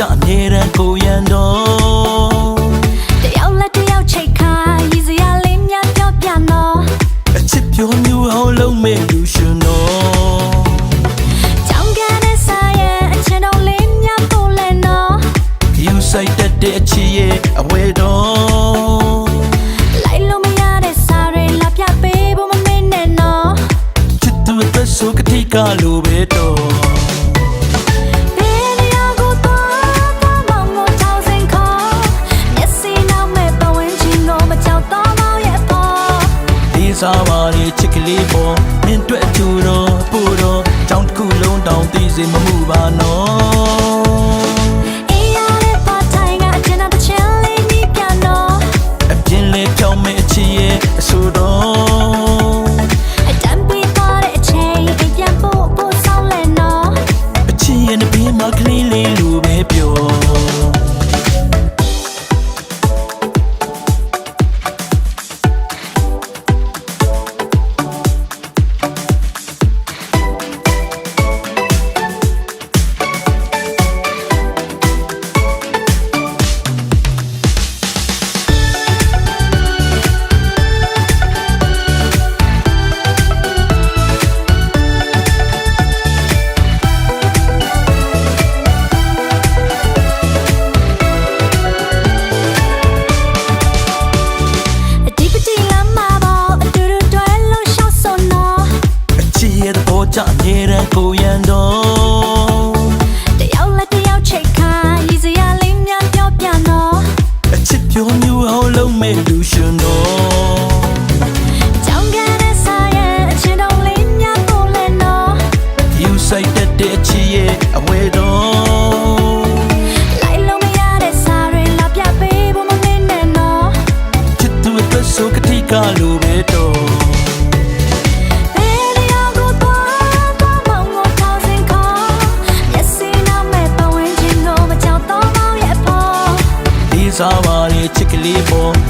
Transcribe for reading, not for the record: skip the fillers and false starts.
ကြအမြဲတမ်းကိုရန်တော့တယောက်လက်တယောက်ချိတ်ခါရည်စရာလေးများပြောပြနော်အချစ်ပြောမျိုးအောင်လုံးမဲ့လူရှင်တော့ကြောင်ကန်တဲ့ဆိုင်ရဲ့အချစ်တော်လေးများပို့လဲနော်ယူဆိုင်တဲ့အချစ်ရဲ့အဝဲတော့လိုက်လို့မရတဲ့စာတွေလာပြပေးဖို့မမင်းနဲ့နော်ချစ်သူအတွက်ဆိုကတိကလိုပဲတော့စားပါလေချစ်ကလေးပေါ်မင်းတွေ့သူတော့ပို့တော့ကြောင်းတစ်ခုလုံးတောင်သိစေမမှုပါနော်အေးရတဲ့ပါတိုင်းကအကျဉ်းတစ်ချက်လေးနီးပြနော်အပြင်းလေးဖြောင်းမဲ့အချစ်ရဲ့အဆိုတော့အတမ်းပြီးသွားတဲ့အချိန်ပြန်ပို့ဆောင်လဲနော်အချစ်ရဲ့နှဘေးမှာကလေးလေးလိုပဲပြောကြအမြဲတမ်းကိုရန်တော့တယောက်လက်တယောက်ချိတ်ခါရည်စရာလေးများပြောပြနော်အချစ်ပြောမျိုးအောင်လုံးမဲ့လူရှင်တော့ကြောင်ကန်တဲ့ဆိုင်ရဲ့အချစ်တော်လေးများပို့လဲနော်ယူဆိုင်တဲ့အချစ်ရဲ့အဝဲတော့လိုက်လို့မရတဲ့စာတွေလာပြပေးဖို့မမင်းနဲ့နော်ချစ်သူအတွက်ဆိုကတိကလိုပဲတော့စားပါလေချစ်ကလေးပေါ်